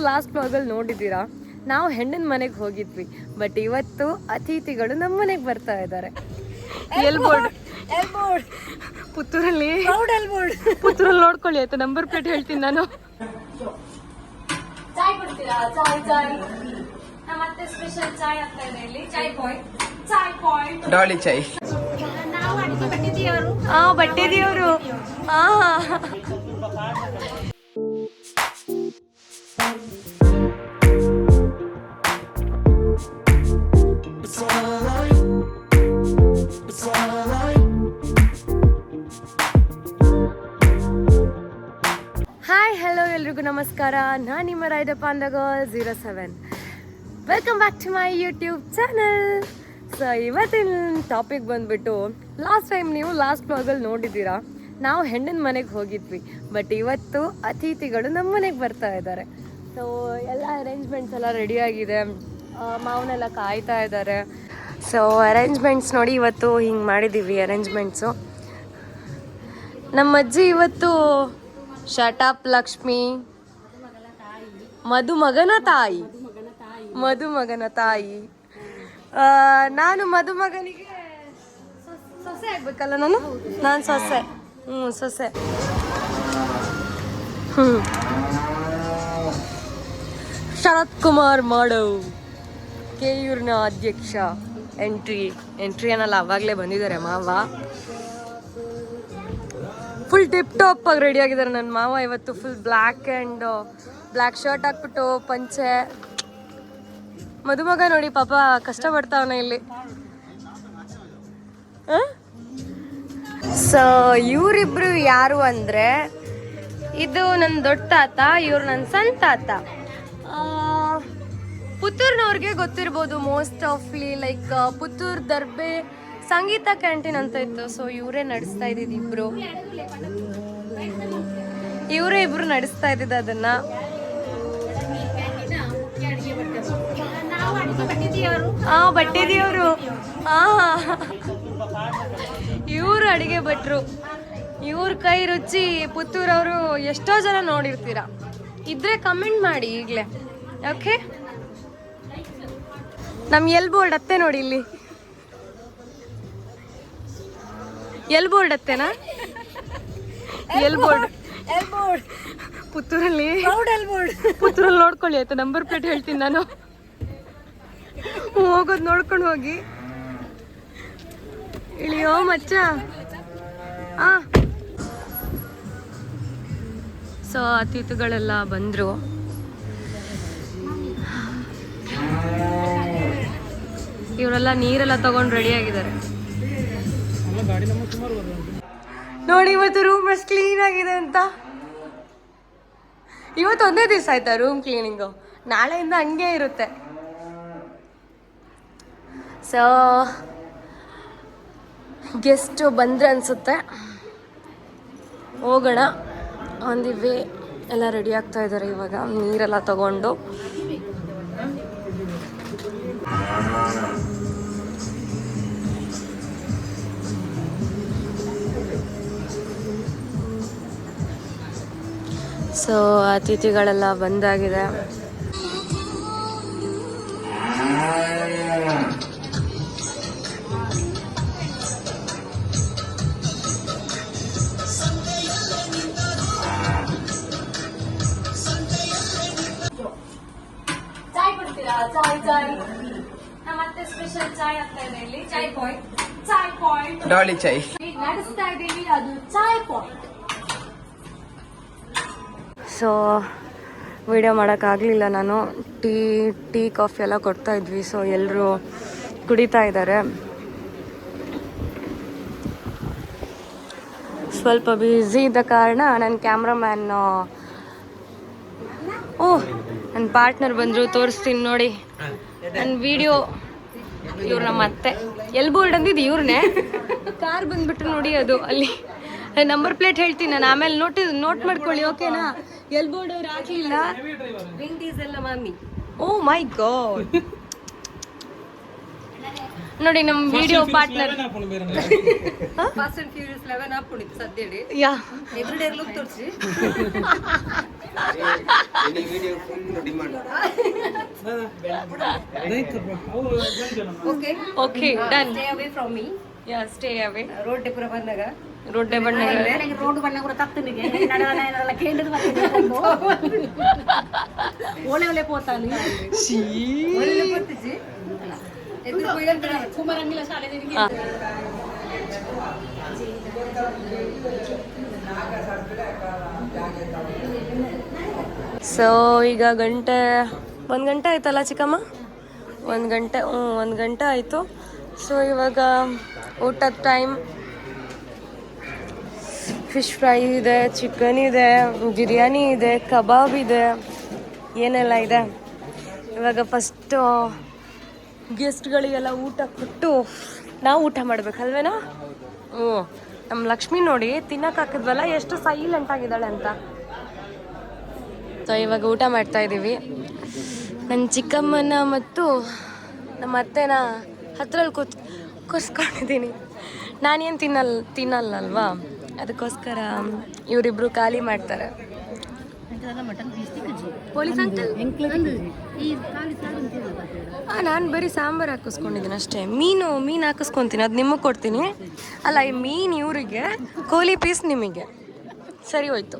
Last ವ್ಲಾಗಲ್ಲಿ ನೋಡಿದ್ದೀರಾ, ನಾವು ಹೆಣ್ಣಿನ ಮನೆಗೆ ಹೋಗಿದ್ವಿ. ಬಟ್ ಇವತ್ತು ಅತಿಥಿಗಳು ನಮ್ಮ ಮನೆಗೆ ಬರ್ತಾ ಇದ್ದಾರೆ. ಪುತ್ತೂರಲ್ಲಿ ನೋಡ್ಕೊಳ್ಳಿ ಆಯ್ತಾ, ನಂಬರ್ ಪ್ಲೇಟ್ ಹೇಳ್ತೀನಿ ನಾನು. ಚಾಯ್ ಕೊಡ್ತೀರಾ? ಚಾಯ್ ನಮ್ಮತ್ತೆ ಸ್ಪೆಷಲ್ ಚಾಯ್ ಆಗ್ತಾ ಇದೆ ಇಲ್ಲಿ. ಚಾಯ್ ಪಾಯಿಂಟ್ ಡಾಲಿ ಚಾಯ್. ನಾವು ಅಡಿಗೆ ಬಟ್ಟಿದೀವರು. ಹಾಯ್ ಹಲೋ ಎಲ್ರಿಗೂ ನಮಸ್ಕಾರ. ನಾನು ನಿಮ್ಮ ರಾಯ್ದಪ್ಪ ಅಂದ girl 07. Welcome back to my YouTube channel. So ಇವತ್ತಿನ ಟಾಪಿಕ್ ಬಂದ್ಬಿಟ್ಟು, ಲಾಸ್ಟ್ ಟೈಮ್ ನೀವು ಲಾಸ್ಟ್ ವ್ಲಾಗಲ್ಲಿ ನೋಡಿದ್ದೀರಾ, ನಾವು ಹೆಣ್ಣಿನ ಮನೆಗೆ ಹೋಗಿದ್ವಿ. ಬಟ್ ಇವತ್ತು ಅತಿಥಿಗಳು ನಮ್ಮ ಮನೆಗೆ ಬರ್ತಾ ಇದ್ದಾರೆ. ಸೊ ಎಲ್ಲ ಅರೇಂಜ್ಮೆಂಟ್ಸ್ ಎಲ್ಲ ರೆಡಿಯಾಗಿದೆ, ಮಾವನೆಲ್ಲ ಕಾಯ್ತಾ ಇದ್ದಾರೆ. ಸೊ ಅರೇಂಜ್ಮೆಂಟ್ಸ್ ನೋಡಿ, ಇವತ್ತು ಹಿಂಗೆ ಮಾಡಿದ್ದೀವಿ ಅರೇಂಜ್ಮೆಂಟ್ಸು. ನಮ್ಮ ಅಜ್ಜಿ ಇವತ್ತು ಶಟಾಪ್ ಲಕ್ಷ್ಮಿ, ಮದುಮಗನ ತಾಯಿ. ನಾನು ಮದುಮಗನಿಗೆ ಸೊಸೆ ಆಗ್ಬೇಕಲ್ಲ, ನಾನು ಸೊಸೆ. ಸೊಸೆ. ಶರತ್ ಕುಮಾರ್ ಮಾಡವ್, ಕೆಯೂರ್ನ ಅಧ್ಯಕ್ಷ. ಎಂಟ್ರಿ ಅನ್ನಲ್ಲ, ಅವಾಗಲೇ ಬಂದಿದ್ದಾರೆ ಮಾವ. ಫುಲ್ ಟಿಪ್ ಟಾಪ್ ಆಗಿ ರೆಡಿ ಆಗಿದ್ದಾರೆ ನನ್ನ ಮಾವ. ಇವತ್ತು ಫುಲ್ ಬ್ಲ್ಯಾಕ್ ಶರ್ಟ್ ಹಾಕ್ಬಿಟ್ಟು ಪಂಚೆ. ಮದುಮಗ ನೋಡಿ ಪಾಪ ಕಷ್ಟಪಡ್ತಾವನ ಇಲ್ಲಿ. ಸೊ ಇವರಿಬ್ರು ಯಾರು ಅಂದರೆ, ಇದು ನನ್ನ ದೊಡ್ಡ ತಾತ, ಇವ್ರು ನನ್ನ ಸಣ್ಣ ತಾತ. ಪುತ್ತೂರ್ನವ್ರಿಗೆ ಗೊತ್ತಿರ್ಬೋದು ಮೋಸ್ಟ್ ಆಫ್ಲಿ, ಲೈಕ್ ಪುತ್ತೂರ್ ದರ್ಬೆ ಸಂಗೀತ ಕ್ಯಾಂಟೀನ್ ಅಂತ ಇತ್ತು. ಸೊ ಇವರೇ ನಡೆಸ್ತಾ ಇದ್ದಿದ್ದು, ಇಬ್ರು ನಡೆಸ್ತಾ ಇದ್ದಿದ್ದು ಅದನ್ನ. ಬಟ್ಟಿದೀವರು. ಇವರು ಅಡಿಗೆ ಭಟ್ರು. ಇವ್ರ ಕೈ ರುಚಿ ಪುತ್ತೂರವರು ಎಷ್ಟೋ ಜನ ನೋಡಿರ್ತೀರ. ಇದ್ರೆ ಕಮೆಂಟ್ ಮಾಡಿ ಈಗಲೇ, ಓಕೆ? ನಮ್ ಬೋರ್ಡ್ ಅತ್ತೆ ನೋಡಿ ಇಲ್ಲಿ. ಬೋರ್ಡ್ ಅತ್ತೆನಾ? ಬೋರ್ಡ್ ಪುತ್ತೂರಲ್ಲಿ ನೋಡ್ಕೊಳ್ಳಿ ಆಯ್ತಾ, ನಂಬರ್ ಪ್ಲೇಟ್ ಹೇಳ್ತೀನಿ ನಾನು. ಹೋಗೋದು ನೋಡ್ಕೊಂಡು ಹೋಗಿ. ಇಳಿಯೋ ಮಚ್ಚ. ಸೊ ಅತಿಥಿಗಳೆಲ್ಲ ಬಂದ್ರು. ಇವರೆಲ್ಲ ನೀರೆಲ್ಲ ತಗೊಂಡು ರೆಡಿ ಆಗಿದ್ದಾರೆ ನೋಡಿ. ಇವತ್ತು ರೂಮ್ ಎಷ್ಟು ಕ್ಲೀನ್ ಆಗಿದೆ ಅಂತ. ಇವತ್ತು ಒಂದೇ ದಿವಸ ಆಯ್ತಾ ರೂಮ್ ಕ್ಲೀನಿಂಗು, ನಾಳೆಯಿಂದ ಹಂಗೆ ಇರುತ್ತೆ. ಸೊ ಗೆಸ್ಟ್ ಬಂದ್ರೆ ಅನ್ಸುತ್ತೆ, ಹೋಗೋಣ ಅಂದಿವಿ. ಎಲ್ಲ ರೆಡಿ ಆಗ್ತಾ ಇದ್ದಾರೆ ಇವಾಗ, ನೀರೆಲ್ಲ ತಗೊಂಡು. ಸೊ ಅತಿಥಿಗಳೆಲ್ಲ ಬಂದಾಗಿದೆ. ಚಾಯ್ ಕೊಡ್ತೀರಾ? ಚಾಯ್ ನಮ್ಮತ್ತೆ ಸ್ಪೆಷಲ್ ಚಾಯ್ ಆಗ್ತಾ ಇದೆ ಇಲ್ಲಿ. ಚಾಯ್ ಪಾಯಿಂಟ್ ಡಾಲಿ ಚಾಯ್ ನಡೆಸ್ತಾ ಇದೀವಿ, ಅದು ಚಾಯ್ ಪಾಯಿಂಟ್. ಸೊ ವಿಡಿಯೋ ಮಾಡೋಕ್ಕಾಗಲಿಲ್ಲ ನಾನು. ಟೀ ಕಾಫಿ ಎಲ್ಲ ಕೊಡ್ತಾ ಇದ್ವಿ. ಸೊ ಎಲ್ಲರೂ ಕುಡಿತಾ ಇದ್ದಾರೆ. ಸ್ವಲ್ಪ ಬ್ಯುಸಿ ಇದ್ದ ಕಾರಣ ನನ್ನ ಕ್ಯಾಮ್ರಾಮ್ಯಾನ್, ನನ್ನ ಪಾರ್ಟ್ನರ್ ಬಂದರು, ತೋರಿಸ್ತೀನಿ ನೋಡಿ ನನ್ನ ವಿಡಿಯೋ. ಇವ್ರು ನಮ್ಮ ಅತ್ತೆ. ಬೋರ್ಡ್ ಅಂದಿದ್ದು ಇವ್ರನ್ನೇ. ಕಾರ್ ಬಂದ್ಬಿಟ್ಟು ನೋಡಿ, ಅದು ಅಲ್ಲಿ ನಂಬರ್ ಪ್ಲೇಟ್ ಹೇಳ್ತೀನಿ ನಾನು, ಆಮೇಲೆ ನೋಟ್ ಮಾಡ್ಕೊಳ್ಳಿ, ಓಕೆನಾ? ಬೋರ್ಡ್ ಅವ್ರು ಹಾಕಲಿಲ್ಲ. ವಿನ್ ಡೀಸೆಲ್ ಮಾಮಿ. Oh my God. ನೋಡಿ ನಮ್ಮ video partner Fast and Furious 11 ಹಾಕೊಂಡಿತ್ತು ಸದ್ಯಡಿ ಯಾ ಎವ್ರಿಡೇ ಲುಕ್ ತೋರಿಸಿ okay okay done stay away from me yeah stay away road ಪುರ ಬಂದಾಗ ರೋಡ್ ಬಣ್ಣ ರೋಡ್ ಬಣ್ಣ ಕೂಡ ತಪ್ಪನಿಗೆ ನಡವಲ್ಲ ಕೇಳಿದ್ರು ಬರ್ತಿದ್ದು ಒಳ್ಳೆ ಒಳ್ಳೆ ಪೋತಾಲಿ ಒಳ್ಳೆ ಪೋತಿಜಿ ಎದುರು ಹೋಯ್ದಂತ ಕುಮಾರಂಗಿಲ ಶಾಲೆಗೆ ಸೊ ಈಗ ಗಂಟೆ 1 ಗಂಟೆ ಆಯ್ತಲ್ಲ ಚಿಕ್ಕಮ್ಮ 1 ಗಂಟೆ 1 ಗಂಟೆ ಆಯಿತು ಸೊ ಇವಾಗ ಊಟದ ಟೈಮ್ ಫಿಶ್ ಫ್ರೈ ಇದೆ ಚಿಕನ್ ಇದೆ ಬಿರಿಯಾನಿ ಇದೆ ಕಬಾಬ್ ಇದೆ ಏನೆಲ್ಲ ಇದೆ ಇವಾಗ ಫಸ್ಟು ಗೆಸ್ಟ್ಗಳಿಗೆಲ್ಲ ಊಟ ಕೊಟ್ಟು ನಾವು ಊಟ ಮಾಡ್ಬೇಕಲ್ವೇನಾ ಹ್ಞೂ ನಮ್ಮ ಲಕ್ಷ್ಮಿ ನೋಡಿ ತಿನ್ನಕ್ಕೆ ಹಾಕಿದ್ವಲ್ಲ ಎಷ್ಟು ಸೈಲೆಂಟ್ ಆಗಿದ್ದಾಳೆ ಅಂತ ಸೊ ಇವಾಗ ಊಟ ಮಾಡ್ತಾ ಇದ್ದೀವಿ ನನ್ನ ಚಿಕ್ಕಮ್ಮನ ಮತ್ತು ನಮ್ಮ ಅತ್ತೆನ ಹತ್ರಲ್ಲಿ ಕೂರಿಸ್ಕೊಂಡಿದ್ದೀನಿ ನಾನೇನು ತಿನ್ನಲ್ಲಲ್ವಾ ಅದಕ್ಕೋಸ್ಕರ ಇವರಿಬ್ರು ಖಾಲಿ ಮಾಡ್ತಾರೆ ಪೊಲೀಸ್ ಅಂಕಲ್ ನಾನು ಬರೀ ಸಾಂಬಾರು ಹಾಕಿಸ್ಕೊಂಡಿದ್ದೀನಿ ಅಷ್ಟೇ ಮೀನು ಹಾಕಿಸ್ಕೊತೀನಿ ಅದು ನಿಮಗೆ ಕೊಡ್ತೀನಿ ಅಲ್ಲ ಈ ಮೀನು ಇವರಿಗೆ ಕೋಳಿ ಪೀಸ್ ನಿಮಗೆ ಸರಿ ಹೋಯ್ತು